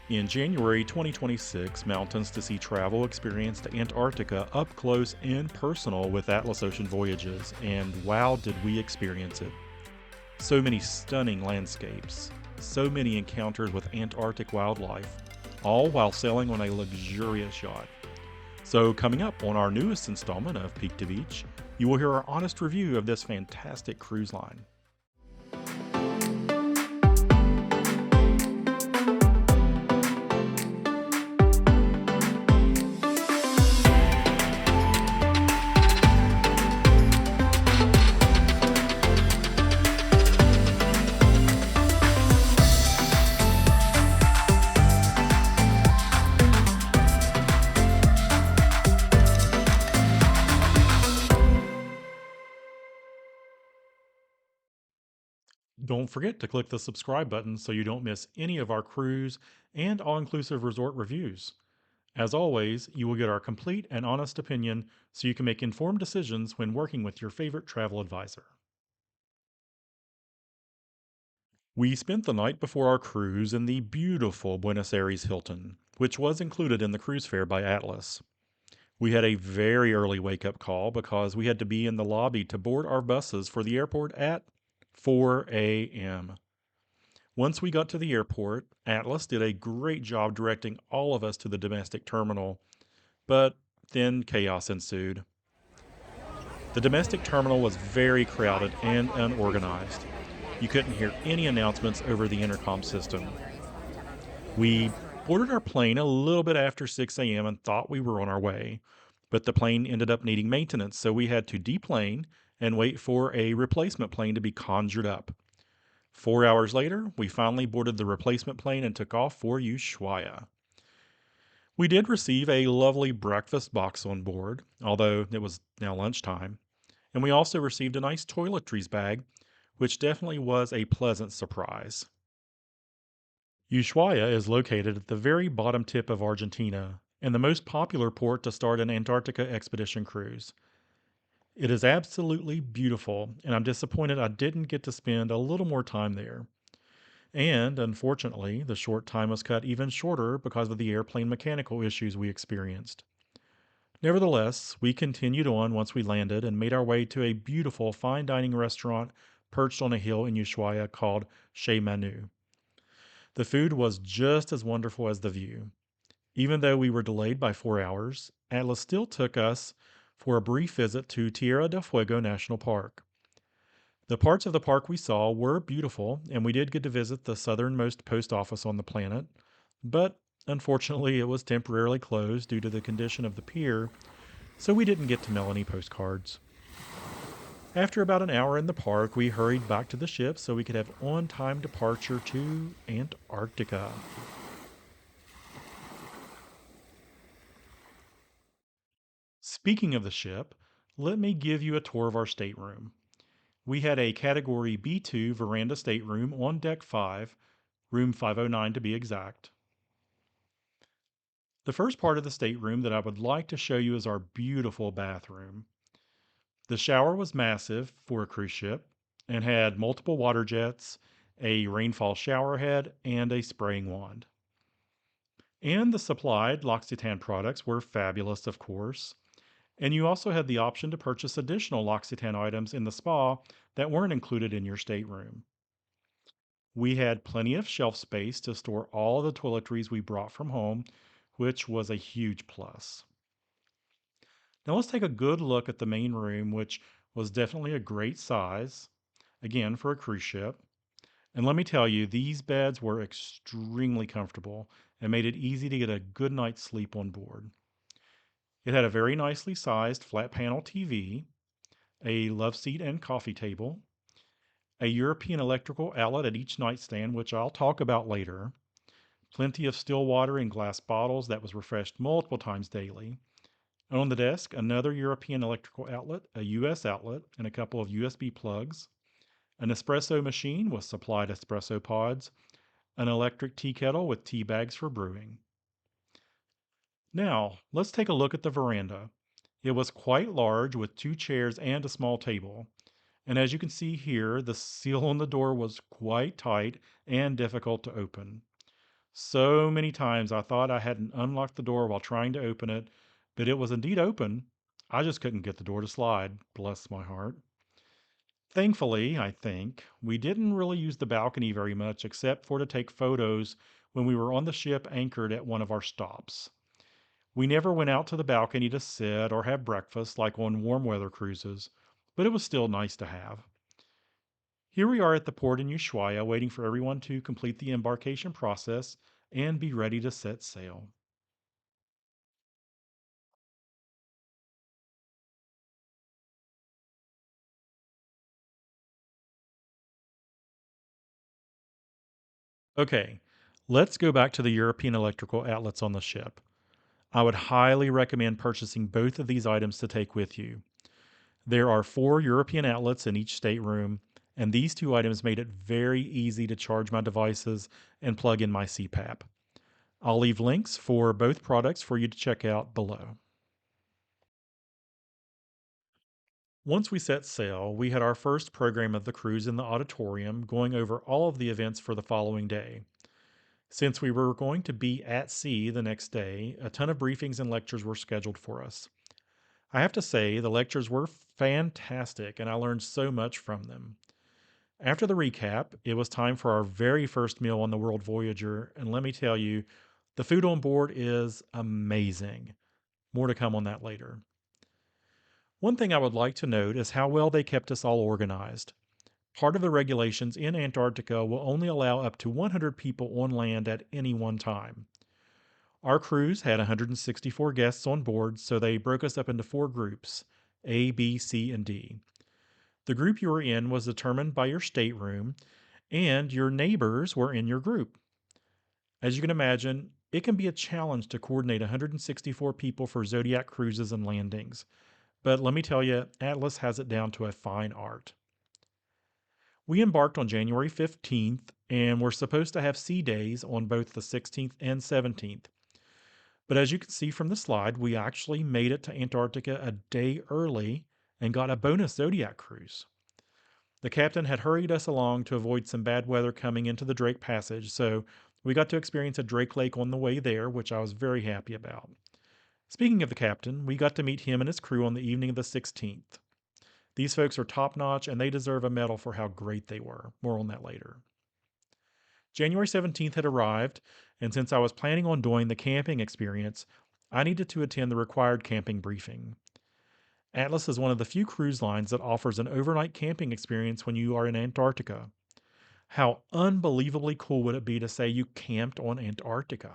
In January 2026, Mountains to Sea Travel experienced Antarctica up close and personal with Atlas Ocean Voyages, and wow, did we experience it! So many stunning landscapes, so many encounters with Antarctic wildlife, all while sailing on a luxurious yacht. So, coming up on our newest installment of Peak to Beach, you will hear our honest review of this fantastic cruise line. Don't forget to click the subscribe button so you don't miss any of our cruise and all inclusive resort reviews. As always, you will get our complete and honest opinion so you can make informed decisions when working with your favorite travel advisor. We spent the night before our cruise in the beautiful Buenos Aires Hilton, which was included in the cruise fare by Atlas. We had a very early wake up call because we had to be in the lobby to board our buses for the airport at 4 a.m. Once we got to the airport, Atlas did a great job directing all of us to the domestic terminal, but then chaos ensued. The domestic terminal was very crowded and unorganized. You couldn't hear any announcements over the intercom system. We boarded our plane a little bit after 6 a.m. and thought we were on our way, but the plane ended up needing maintenance, so we had to deplane and wait for a replacement plane to be conjured up. 4 hours later, we finally boarded the replacement plane and took off for Ushuaia. We did receive a lovely breakfast box on board, although it was now lunchtime, and we also received a nice toiletries bag, which definitely was a pleasant surprise. Ushuaia is located at the very bottom tip of Argentina and the most popular port to start an Antarctica expedition cruise. It is absolutely beautiful, and I'm disappointed I didn't get to spend a little more time there. And unfortunately, the short time was cut even shorter because of the airplane mechanical issues we experienced. Nevertheless, we continued on once we landed and made our way to a beautiful fine dining restaurant perched on a hill in Ushuaia called Chez Manu. The food was just as wonderful as the view. Even though we were delayed by 4 hours, Atlas still took us for a brief visit to Tierra del Fuego National Park. The parts of the park we saw were beautiful, and we did get to visit the southernmost post office on the planet, but unfortunately it was temporarily closed due to the condition of the pier, so we didn't get to mail any postcards. After about an hour in the park, we hurried back to the ship so we could have on time departure to Antarctica. Speaking of the ship, let me give you a tour of our stateroom. We had a Category B2 veranda stateroom on Deck 5, room 509 to be exact. The first part of the stateroom that I would like to show you is our beautiful bathroom. The shower was massive for a cruise ship and had multiple water jets, a rainfall shower head, and a spraying wand. And the supplied L'Occitane products were fabulous, of course. And you also had the option to purchase additional L'Occitane items in the spa that weren't included in your stateroom. We had plenty of shelf space to store all of the toiletries we brought from home, which was a huge plus. Now let's take a good look at the main room, which was definitely a great size, again, for a cruise ship. And let me tell you, these beds were extremely comfortable and made it easy to get a good night's sleep on board. It had a very nicely sized flat panel TV, a love seat and coffee table, a European electrical outlet at each nightstand, which I'll talk about later, plenty of still water in glass bottles that was refreshed multiple times daily. And on the desk, another European electrical outlet, a US outlet, and a couple of USB plugs, an espresso machine with supplied espresso pods, an electric tea kettle with tea bags for brewing. Now, let's take a look at the veranda. It was quite large with two chairs and a small table. And as you can see here, the seal on the door was quite tight and difficult to open. So many times I thought I hadn't unlocked the door while trying to open it, but it was indeed open. I just couldn't get the door to slide. Bless my heart. Thankfully, I think, we didn't really use the balcony very much except for to take photos when we were on the ship anchored at one of our stops. We never went out to the balcony to sit or have breakfast like on warm weather cruises, but it was still nice to have. Here we are at the port in Ushuaia waiting for everyone to complete the embarkation process and be ready to set sail. Okay, let's go back to the European electrical outlets on the ship. I would highly recommend purchasing both of these items to take with you. There are 4 European outlets in each stateroom, and these 2 items made it very easy to charge my devices and plug in my CPAP. I'll leave links for both products for you to check out below. Once we set sail, we had our first program of the cruise in the auditorium, going over all of the events for the following day. Since we were going to be at sea the next day, a ton of briefings and lectures were scheduled for us. I have to say, the lectures were fantastic, and I learned so much from them. After the recap, it was time for our very first meal on the World Voyager, and let me tell you, the food on board is amazing. More to come on that later. One thing I would like to note is how well they kept us all organized. Part of the regulations in Antarctica will only allow up to 100 people on land at any one time. Our cruise had 164 guests on board, so they broke us up into 4 groups: A, B, C, and D. The group you were in was determined by your stateroom, and your neighbors were in your group. As you can imagine, it can be a challenge to coordinate 164 people for Zodiac cruises and landings. But let me tell you, Atlas has it down to a fine art. We embarked on January 15th and were supposed to have sea days on both the 16th and 17th. But as you can see from the slide, we actually made it to Antarctica a day early and got a bonus Zodiac cruise. The captain had hurried us along to avoid some bad weather coming into the Drake Passage, so we got to experience a Drake Lake on the way there, which I was very happy about. Speaking of the captain, we got to meet him and his crew on the evening of the 16th. These folks are top notch and they deserve a medal for how great they were. More on that later. January 17th had arrived, and since I was planning on doing the camping experience, I needed to attend the required camping briefing. Atlas is one of the few cruise lines that offers an overnight camping experience when you are in Antarctica. How unbelievably cool would it be to say you camped on Antarctica?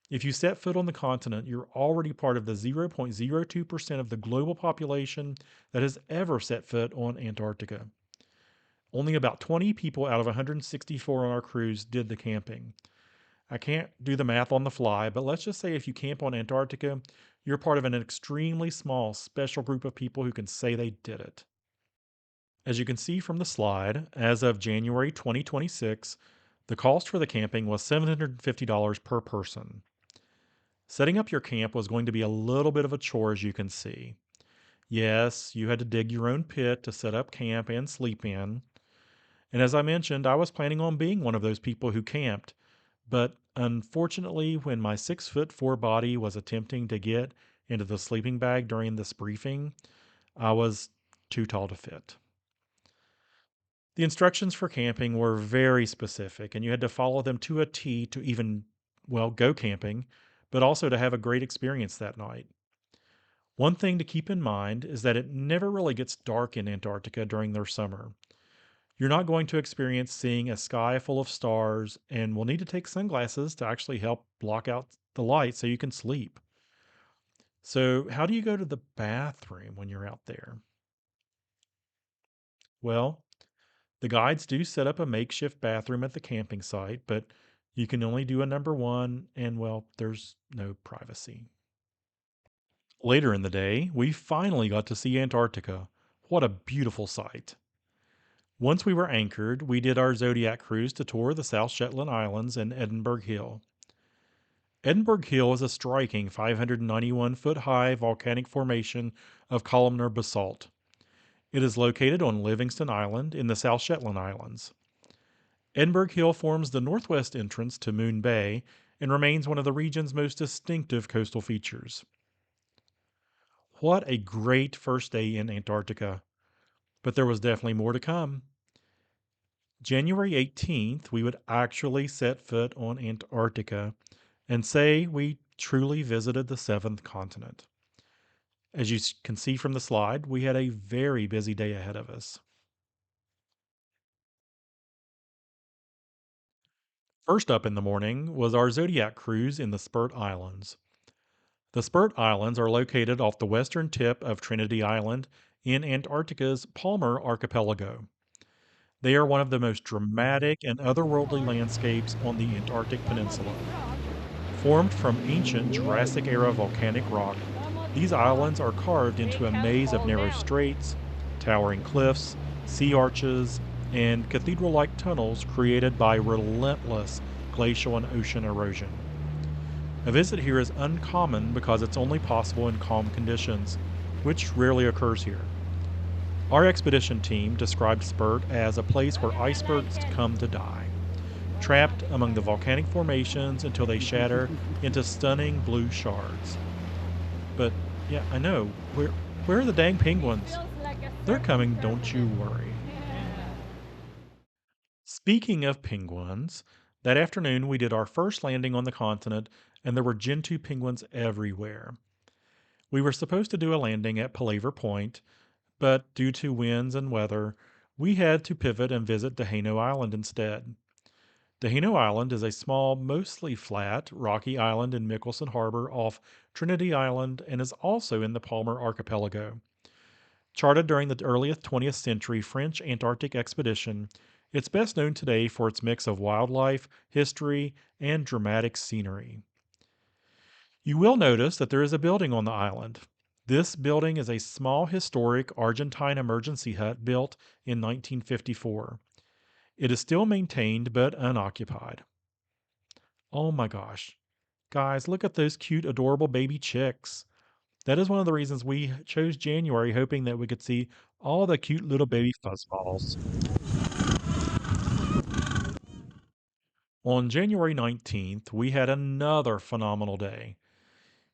If you set foot on the continent, you're already part of the 0.02% of the global population that has ever set foot on Antarctica. Only about 20 people out of 164 on our cruise did the camping. I can't do the math on the fly, but let's just say if you camp on Antarctica, you're part of an extremely small, special group of people who can say they did it. As you can see from the slide, as of January 2026, the cost for the camping was $750 per person. Setting up your camp was going to be a little bit of a chore, as you can see. Yes, you had to dig your own pit to set up camp and sleep in. And as I mentioned, I was planning on being one of those people who camped. But unfortunately, when my 6'4" body was attempting to get into the sleeping bag during this briefing, I was too tall to fit. The instructions for camping were very specific, and you had to follow them to a T to even, well, go camping, but also to have a great experience that night. One thing to keep in mind is that it never really gets dark in Antarctica during their summer. You're not going to experience seeing a sky full of stars and will need to take sunglasses to actually help block out the light so you can sleep. So, how do you go to the bathroom when you're out there? Well, the guides do set up a makeshift bathroom at the camping site, but you can only do a number one, and well, there's no privacy. Later in the day, we finally got to see Antarctica. What a beautiful sight! Once we were anchored, we did our Zodiac cruise to tour the South Shetland Islands and Edinburgh Hill. Edinburgh Hill is a striking 591-foot high volcanic formation of columnar basalt. It is located on Livingston Island in the South Shetland Islands. Edinburgh Hill forms the northwest entrance to Moon Bay and remains one of the region's most distinctive coastal features. What a great first day in Antarctica! But there was definitely more to come. January 18th, we would actually set foot on Antarctica and say we truly visited the seventh continent. As you can see from the slide, we had a very busy day ahead of us. First up in the morning was our Zodiac cruise in the Spurt Islands. The Spurt Islands are located off the western tip of Trinity Island in Antarctica's Palmer Archipelago. They are one of the most dramatic and otherworldly landscapes on the Antarctic Peninsula. Formed from ancient Jurassic era volcanic rock, these islands are carved into a maze of narrow straits, towering cliffs, sea arches, and cathedral like tunnels created by relentless glacial and ocean erosion. A visit here is uncommon because it's only possible in calm conditions, which rarely occurs here. Our expedition team described Spurt as a place where icebergs come to die, trapped among the volcanic formations until they shatter into stunning blue shards. But yeah, I know. Where are the dang penguins? They're coming, don't you worry. Speaking of penguins, that afternoon we did our first landing on the continent and there were Gentoo penguins everywhere. We were supposed to do a landing at Palaver Point, but due to winds and weather, we had to pivot and visit Dehano Island instead. Dehano Island is a small, mostly flat, rocky island in Mickelson Harbor off Trinity Island and is also in the Palmer Archipelago. Charted during the early 20th century French Antarctic expedition, it's best known today for its mix of wildlife, history, and dramatic scenery. You will notice that there is a building on the island. This building is a small historic Argentine emergency hut built in 1954. It is still maintained but unoccupied. Oh my gosh. Guys, look at those cute, adorable baby chicks. That is one of the reasons we chose January, hoping that we could see all the cute little baby fuzzballs. On January 19th, we had another phenomenal day.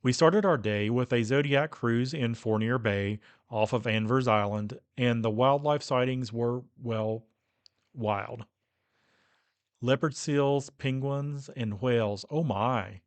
We started our day with a Zodiac cruise in Fournier Bay off of Anvers Island, and the wildlife sightings were, well, wild. Leopard seals, penguins, and whales. Oh my.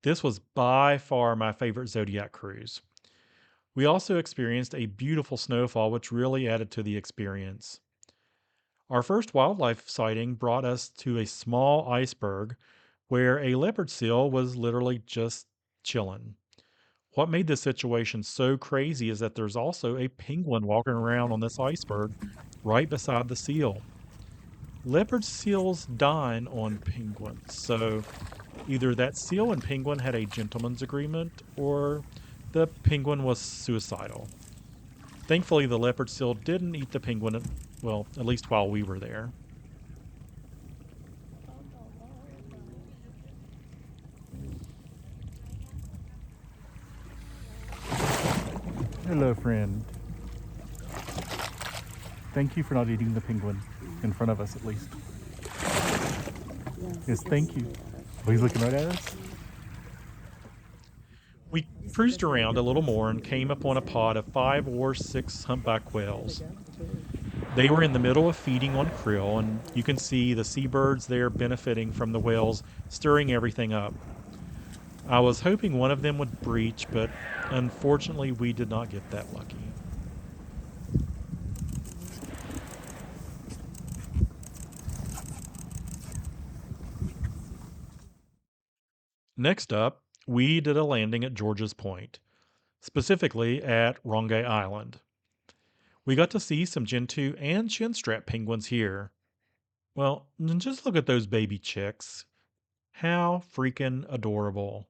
This was by far my favorite Zodiac cruise. We also experienced a beautiful snowfall, which really added to the experience. Our first wildlife sighting brought us to a small iceberg where a leopard seal was literally just chilling. What made this situation so crazy is that there's also a penguin walking around on this iceberg right beside the seal. Leopard seals dine on penguins, so either that seal and penguin had a gentleman's agreement or the penguin was suicidal. Thankfully, the leopard seal didn't eat the penguin, well, at least while we were there. Hello, friend. Thank you for not eating the penguin in front of us, at least. Yes, thank you. Oh, he's looking right at us. We cruised around a little more and came upon a pod of 5 or 6 humpback whales. They were in the middle of feeding on krill, and you can see the seabirds there benefiting from the whales stirring everything up. I was hoping one of them would breach, but unfortunately, we did not get that lucky. Next up, we did a landing at George's Point, specifically at Rongai Island. We got to see some Gentoo and chinstrap penguins here. Well, just look at those baby chicks. How freaking adorable.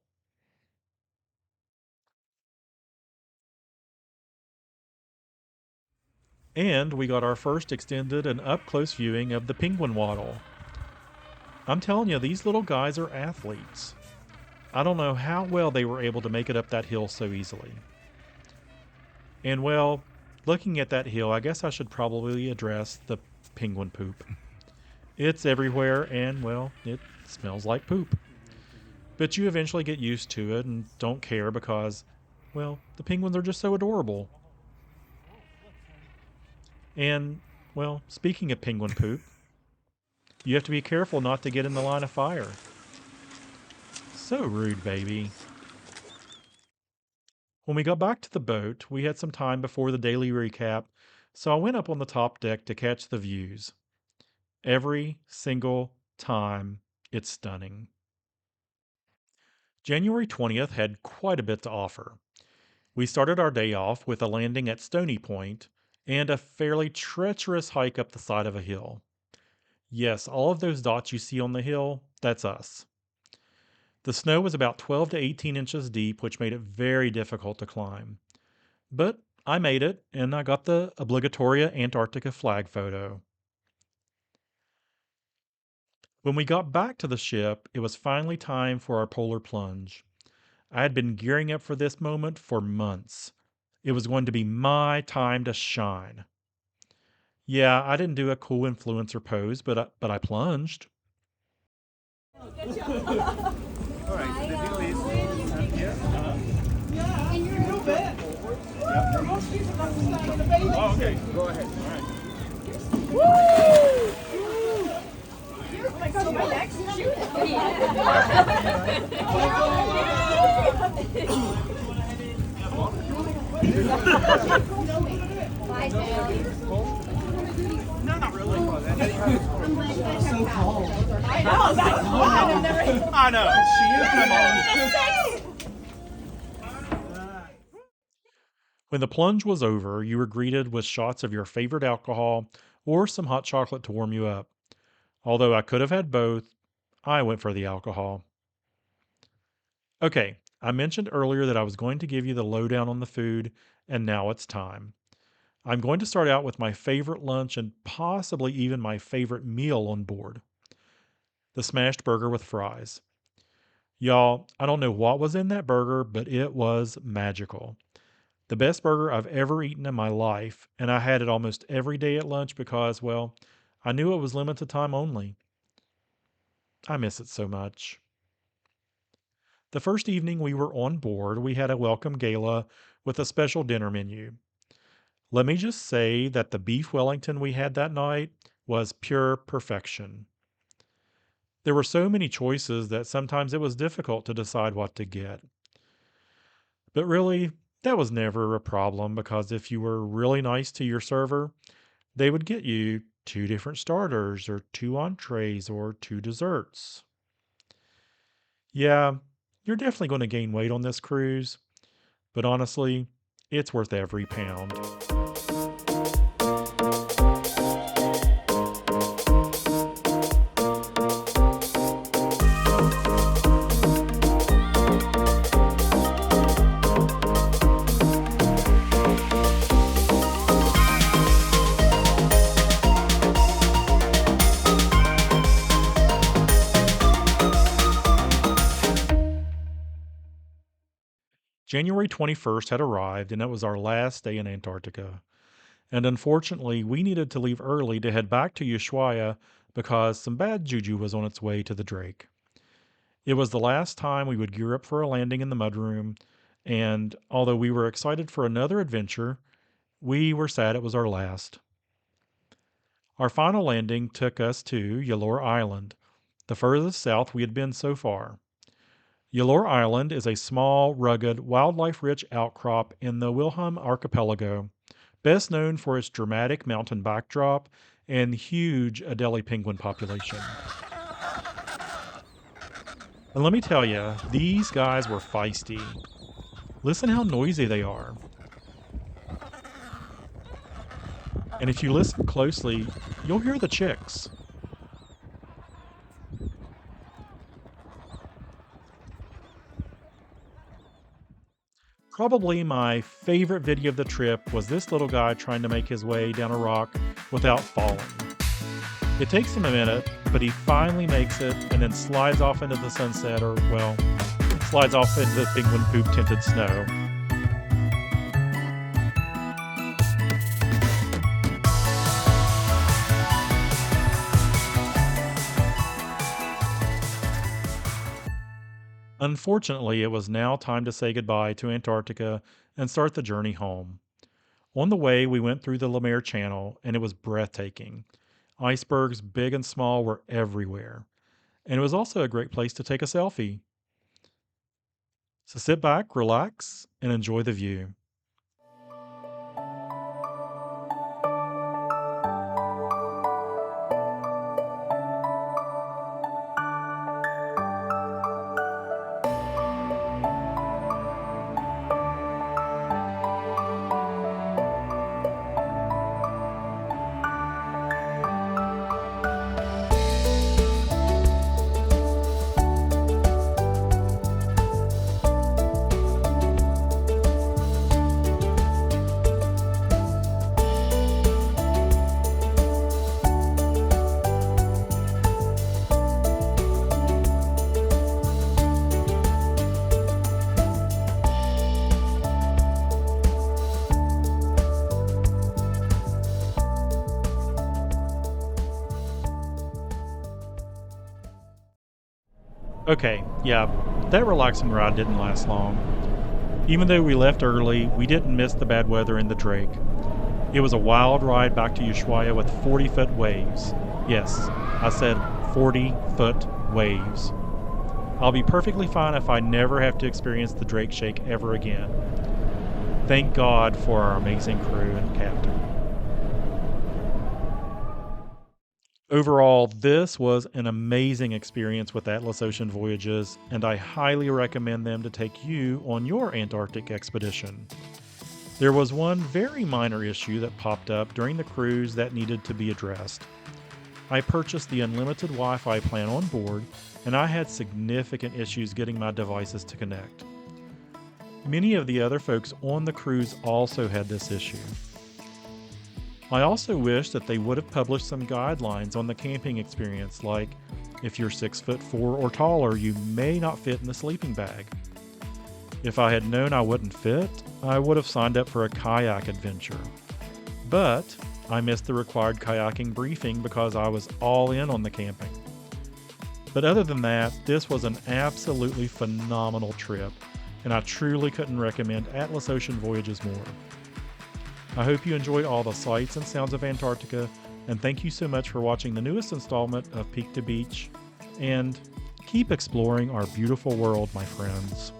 And we got our first extended and up close viewing of the penguin waddle. I'm telling you, these little guys are athletes. I don't know how well they were able to make it up that hill so easily. And well, looking at that hill, I guess I should probably address the penguin poop. It's everywhere and, well, it smells like poop. But you eventually get used to it and don't care because, well, the penguins are just so adorable. And, well, speaking of penguin poop, you have to be careful not to get in the line of fire. So rude, baby. When we got back to the boat, we had some time before the daily recap, so I went up on the top deck to catch the views. Every single time, it's stunning. January 20th had quite a bit to offer. We started our day off with a landing at Stony Point and a fairly treacherous hike up the side of a hill. Yes, all of those dots you see on the hill, that's us. The snow was about 12 to 18 inches deep, which made it very difficult to climb. But I made it, and I got the obligatory Antarctica flag photo. When we got back to the ship, it was finally time for our polar plunge. I had been gearing up for this moment for months. It was going to be my time to shine. Yeah, I didn't do a cool influencer pose, but I plunged. All right, so the deal is, you bet. Oh, okay, go ahead. All right. So my next shoot. No, not really. So cold. I know, that's fun. I know. She is. Come on. When the plunge was over, you were greeted with shots of your favorite alcohol or some hot chocolate to warm you up. Although I could have had both, I went for the alcohol. Okay, I mentioned earlier that I was going to give you the lowdown on the food, and now it's time. I'm going to start out with my favorite lunch and possibly even my favorite meal on board: the smashed burger with fries. Y'all, I don't know what was in that burger, but it was magical. The best burger I've ever eaten in my life, and I had it almost every day at lunch because, well, I knew it was limited time only. I miss it so much. The first evening we were on board, we had a welcome gala with a special dinner menu. Let me just say that the beef Wellington we had that night was pure perfection. There were so many choices that sometimes it was difficult to decide what to get. But really, that was never a problem because if you were really nice to your server, they would get you 2 different starters or 2 entrees or 2 desserts. Yeah, you're definitely going to gain weight on this cruise, but honestly, it's worth every pound. January 21st had arrived, and it was our last day in Antarctica. And unfortunately, we needed to leave early to head back to Ushuaia because some bad juju was on its way to the Drake. It was the last time we would gear up for a landing in the mudroom, and although we were excited for another adventure, we were sad it was our last. Our final landing took us to Yalor Island, the furthest south we had been so far. Yalor Island is a small, rugged, wildlife-rich outcrop in the Wilhelm Archipelago, best known for its dramatic mountain backdrop and huge Adelie penguin population. And let me tell you, these guys were feisty. Listen how noisy they are. And if you listen closely, you'll hear the chicks. Probably my favorite video of the trip was this little guy trying to make his way down a rock without falling. It takes him a minute, but he finally makes it and then slides off into the sunset, or, well, slides off into the penguin poop tinted snow. Unfortunately, it was now time to say goodbye to Antarctica and start the journey home. On the way, we went through the Lemaire Channel, and it was breathtaking. Icebergs, big and small, were everywhere. And it was also a great place to take a selfie. So sit back, relax, and enjoy the view. Okay, yeah, that relaxing ride didn't last long. Even though we left early, we didn't miss the bad weather in the Drake. It was a wild ride back to Ushuaia with 40-foot waves. Yes, I said 40-foot waves. I'll be perfectly fine if I never have to experience the Drake shake ever again. Thank God for our amazing crew and captain. Overall, this was an amazing experience with Atlas Ocean Voyages, and I highly recommend them to take you on your Antarctic expedition. There was one very minor issue that popped up during the cruise that needed to be addressed. I purchased the unlimited Wi Fi plan on board, and I had significant issues getting my devices to connect. Many of the other folks on the cruise also had this issue. I also wish that they would have published some guidelines on the camping experience, like if you're 6'4" or taller, you may not fit in the sleeping bag. If I had known I wouldn't fit, I would have signed up for a kayak adventure. But I missed the required kayaking briefing because I was all in on the camping. But other than that, this was an absolutely phenomenal trip, and I truly couldn't recommend Atlas Ocean Voyages more. I hope you enjoyed all the sights and sounds of Antarctica, and thank you so much for watching the newest installment of Peak to Beach, and keep exploring our beautiful world, my friends.